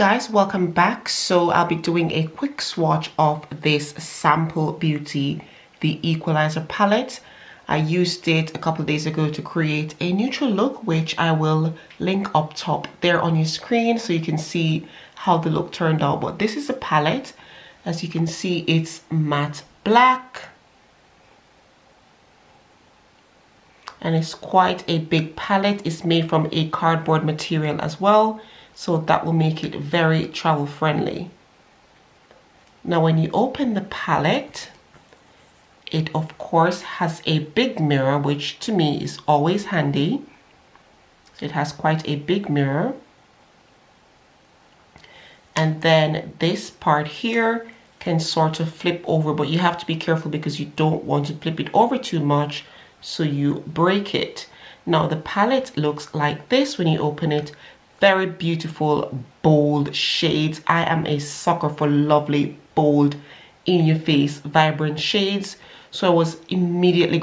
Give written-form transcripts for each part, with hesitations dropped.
Guys, welcome back. So I'll be doing a quick swatch of this sample beauty, the Equalizer palette. I used it a couple of days ago to create a neutral look, which I will link up top there on your screen so you can see how the look turned out. But this is a palette. As you can see, it's matte black and it's quite a big palette. It's made from a cardboard material as well, so that will make it very travel friendly. Now when you open the palette, it of course has a big mirror, which to me is always handy. So it has quite a big mirror. And then this part here can sort of flip over, but you have to be careful because you don't want to flip it over too much so you break it. Now the palette looks like this when you open it. Very beautiful, bold shades. I am a sucker for lovely, bold, in your face, vibrant shades. So I was immediately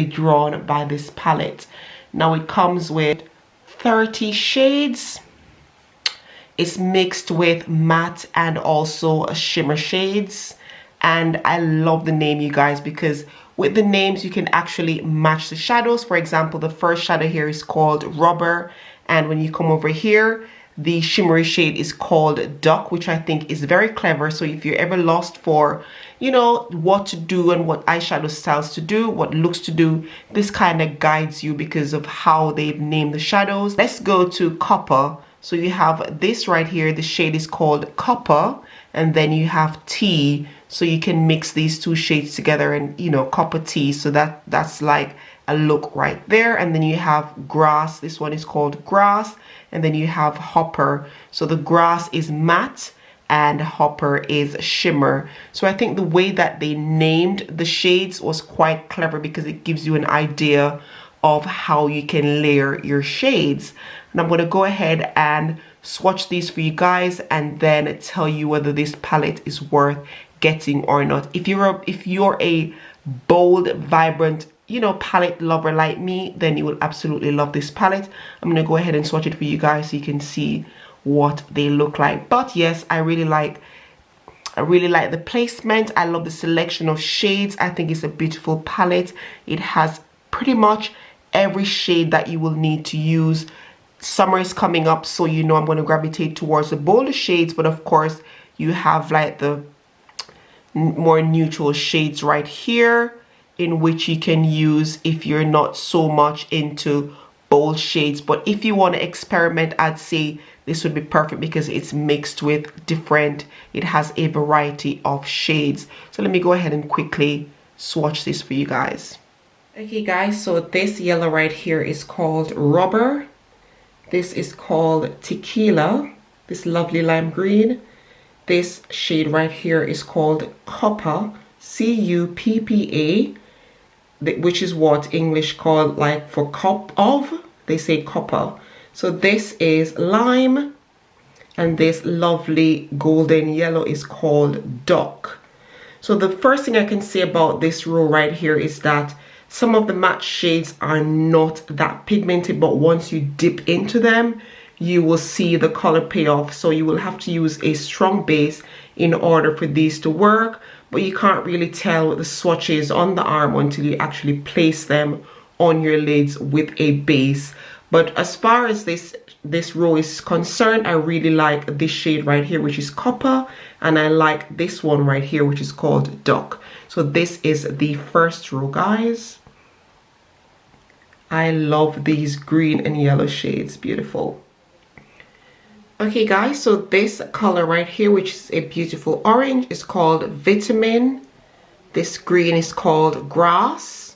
drawn by this palette. Now it comes with 30 shades. It's mixed with matte and also shimmer shades. And I love the name, you guys, because with the names you can actually match the shadows. For example, the first shadow here is called Rubber, and when you come over here, the shimmery shade is called Duck, which I think is very clever. So if you're ever lost for, you know, what to do and what eyeshadow styles to do, what looks to do, this kind of guides you because of how they've named the shadows. Let's go to Copper. So you have this right here, the shade is called Copper, and then you have Tea. So you can mix these two shades together and, you know, Copper Tea. So that's like a look right there. And then you have Grass. This one is called Grass. And then you have Hopper. So the Grass is matte and Hopper is shimmer. So I think the way that they named the shades was quite clever because it gives you an idea of how you can layer your shades. And I'm going to go ahead and swatch these for you guys and then tell you whether this palette is worth getting or not. If you're a bold, vibrant, you know, palette lover like me, then you will absolutely love this palette. I'm going to go ahead and swatch it for you guys so you can see what they look like. But yes, I really like the placement. I love the selection of shades. I think it's a beautiful palette. It has pretty much every shade that you will need to use. Summer is coming up, so you know I'm going to gravitate towards the bolder shades, but of course you have like the more neutral shades right here in which you can use if you're not so much into bold shades. But if you want to experiment, I'd say this would be perfect because it's mixed with different, it has a variety of shades. So let me go ahead and quickly swatch this for you guys. Okay guys, so this yellow right here is called Rubber. This is called Tequila, this lovely lime green. This shade right here is called Cuppa, C-U-P-P-A, which is what English call like for cup of, they say copper. So this is Lime, and this lovely golden yellow is called Duck. So the first thing I can say about this row right here is that some of the matte shades are not that pigmented, but once you dip into them, you will see the color pay off. So you will have to use a strong base in order for these to work, but you can't really tell what the swatch is on the arm until you actually place them on your lids with a base. But as far as this row is concerned, I really like this shade right here, which is Copper, and I like this one right here, which is called Duck. So this is the first row, guys. I love these green and yellow shades, beautiful. Okay guys, so this color right here, which is a beautiful orange, is called Vitamin. This green is called Grass.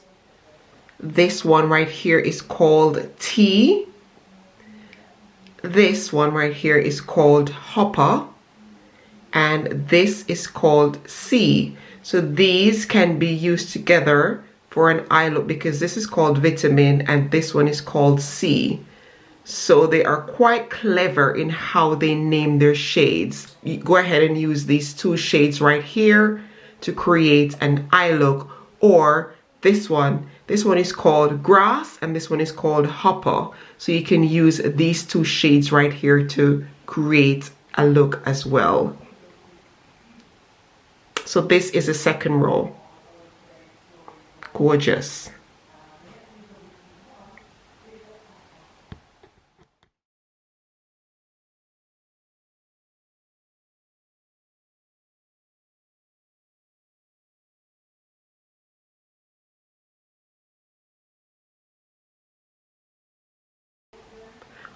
This one right here is called Tea. This one right here is called Hopper. And this is called Sea. So these can be used together for an eye look because this is called Vitamin and this one is called Sea. So they are quite clever in how they name their shades. You go ahead and use these two shades right here to create an eye look, or this one. This one is called Grass and this one is called Hopper. So you can use these two shades right here to create a look as well. So this is the second row. Gorgeous.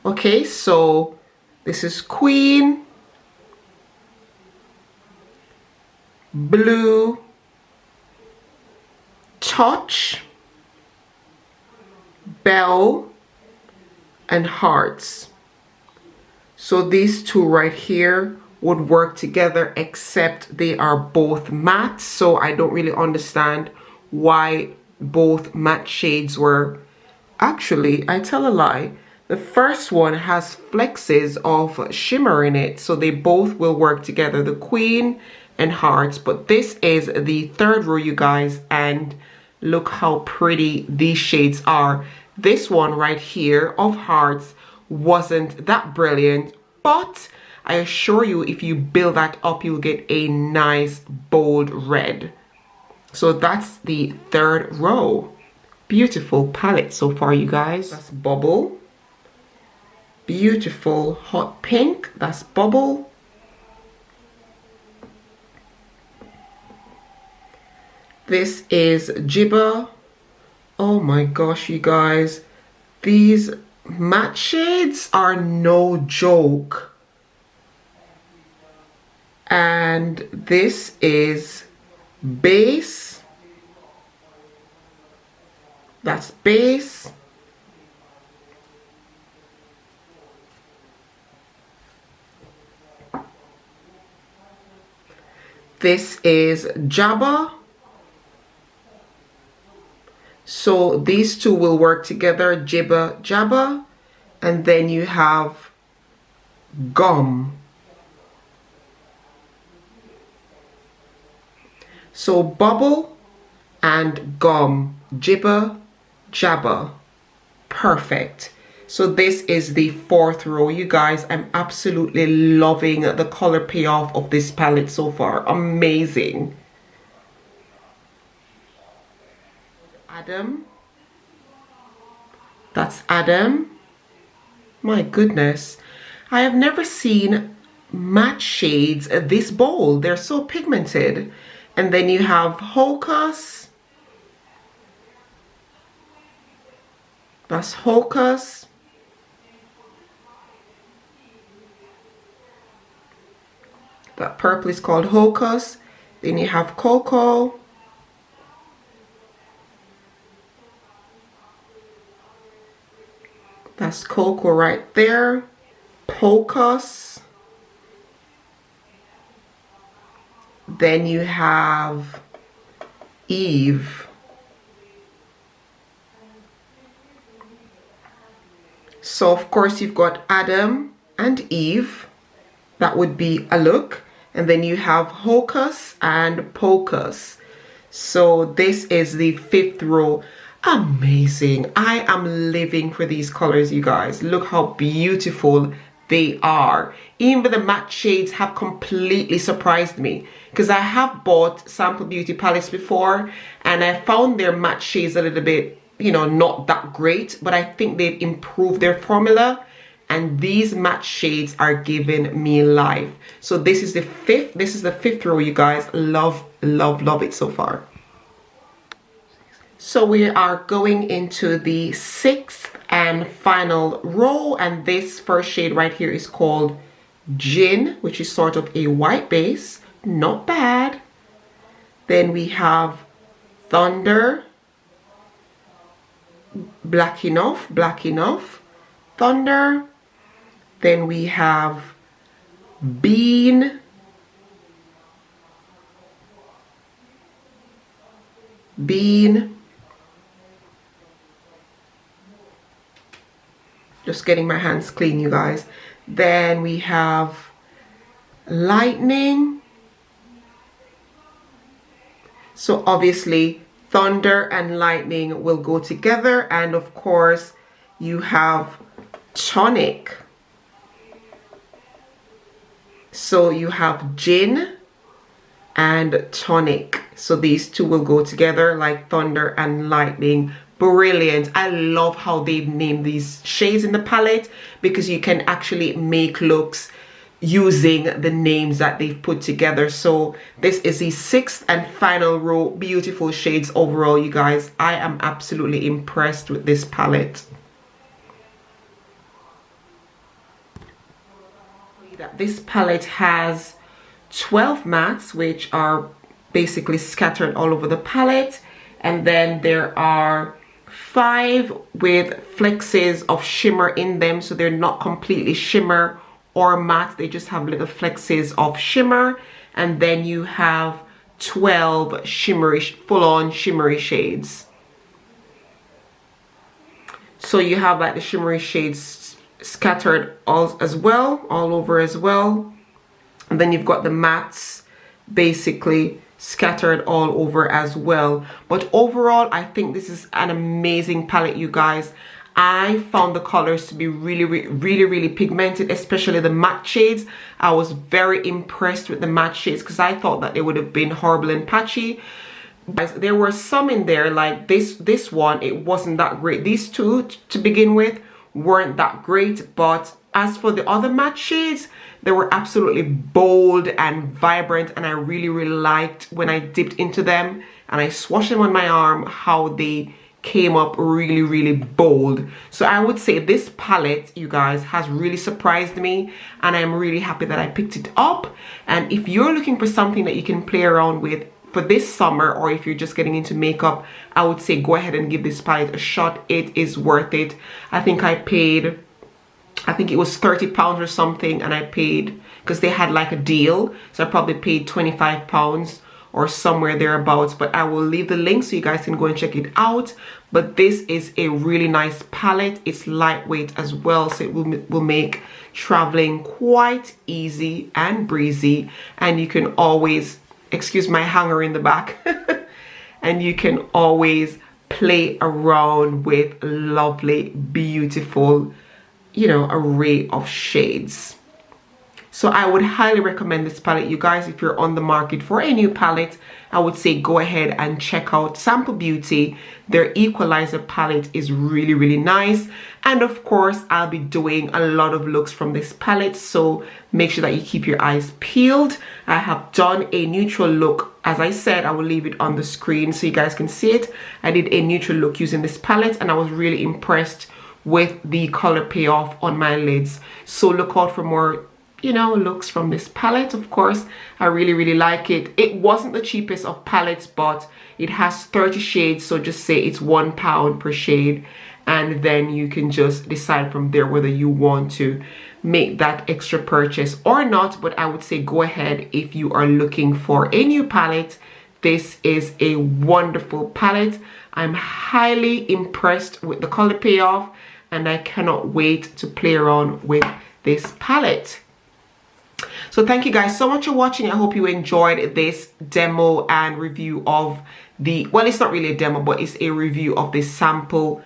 Okay, so this is Queen, Blue, Touch, Bell, and Hearts. So these two right here would work together, except they are both matte, so I don't really understand why both matte shades were. Actually, I tell a lie. The first one has flexes of shimmer in it, so they both will work together, the Queen and Hearts. But this is the third row, you guys, and look how pretty these shades are. This one right here of Hearts wasn't that brilliant, but I assure you, if you build that up, you'll get a nice bold red. So that's the third row. Beautiful palette so far, you guys. That's Bubble. Beautiful hot pink, that's Bubble. This is Gibber. Oh my gosh, you guys, these matte shades are no joke. And this is Base. That's Base. This is Jabba. So these two will work together, Jibba, Jabba. And then you have Gum. So Bubble and Gum, Jibba, Jabba. Perfect. So this is the fourth row, you guys. I'm absolutely loving the color payoff of this palette so far. Amazing. Adam. That's Adam. My goodness. I have never seen matte shades this bold. They're so pigmented. And then you have Hocus. That's Hocus. That purple is called Hocus. Then you have Cocoa. That's Cocoa right there. Pocus. Then you have Eve. So of course you've got Adam and Eve. That would be a look. And then you have Hocus and Pocus. So this is the fifth row. Amazing. I am living for these colors, you guys. Look how beautiful they are. Even the matte shades have completely surprised me, because I have bought sample beauty palettes before and I found their matte shades a little bit, you know, not that great, but I think they've improved their formula. And these matte shades are giving me life. So this is the fifth row, you guys. Love, love, love it so far. So we are going into the sixth and final row, and this first shade right here is called Gin, which is sort of a white base. Not bad. Then we have Thunder. Black enough, black enough. Thunder. Then we have Bean. Bean. Just getting my hands clean, you guys. Then we have Lightning. So obviously Thunder and Lightning will go together, and of course you have Tonic. So you have Gin and Tonic. So these two will go together like Thunder and Lightning. Brilliant. I love how they've named these shades in the palette, because you can actually make looks using the names that they've put together. So this is the 6th and final row. Beautiful shades overall, you guys. I am absolutely impressed with this palette. This palette has 12 mattes, which are basically scattered all over the palette, and then there are 5 with flexes of shimmer in them, so they're not completely shimmer or matte, they just have little flexes of shimmer. And then you have 12 shimmery, full-on shimmery shades. So you have like the shimmery shades scattered all over as well. And then you've got the mattes basically scattered all over as well. But overall, I think this is an amazing palette, you guys. I found the colors to be really pigmented, especially the matte shades. I was very impressed with the matte shades because I thought that they would have been horrible and patchy. But there were some in there, like this one, it wasn't that great. These two to begin with weren't that great, but as for the other matte shades, they were absolutely bold and vibrant, and I really liked when I dipped into them and I swatched them on my arm how they came up really bold. So I would say this palette, you guys, has really surprised me, and I'm really happy that I picked it up. And if you're looking for something that you can play around with for this summer, or if you're just getting into makeup, I would say go ahead and give this palette a shot. It is worth it. I think it was £30 or something, and I paid, because they had like a deal, so I probably paid £25 or somewhere thereabouts. But I will leave the link so you guys can go and check it out. But this is a really nice palette. It's lightweight as well, so it will make traveling quite easy and breezy. And you can always, excuse my hanger in the back, and you can always play around with lovely, beautiful, you know, array of shades. So I would highly recommend this palette, you guys. If you're on the market for a new palette, I would say go ahead and check out Sample Beauty. Their Equalizer palette is really nice. And of course, I'll be doing a lot of looks from this palette, so make sure that you keep your eyes peeled. I have done a neutral look. As I said, I will leave it on the screen so you guys can see it. I did a neutral look using this palette, and I was really impressed with the color payoff on my lids. So look out for more, you know, looks from this palette. Of course, I really like it. It wasn't the cheapest of palettes, but it has 30 shades, so just say it's £1 per shade, and then you can just decide from there whether you want to make that extra purchase or not. But I would say go ahead if you are looking for a new palette. This is a wonderful palette. I'm highly impressed with the color payoff, and I cannot wait to play around with this palette. So thank you guys so much for watching. I hope you enjoyed this demo and review of the, well, it's not really a demo, but it's a review of this Sample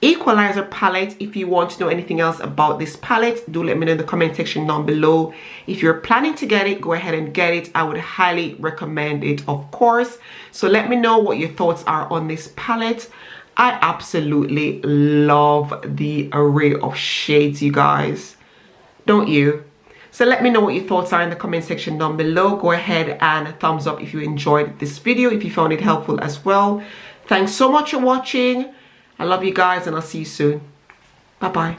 Equalizer palette. If you want to know anything else about this palette, do let me know in the comment section down below. If you're planning to get it, go ahead and get it. I would highly recommend it, of course. So let me know what your thoughts are on this palette. I absolutely love the array of shades, you guys. Don't you? So let me know what your thoughts are in the comment section down below. Go ahead and thumbs up if you enjoyed this video, if you found it helpful as well. Thanks so much for watching. I love you guys, and I'll see you soon. Bye-bye.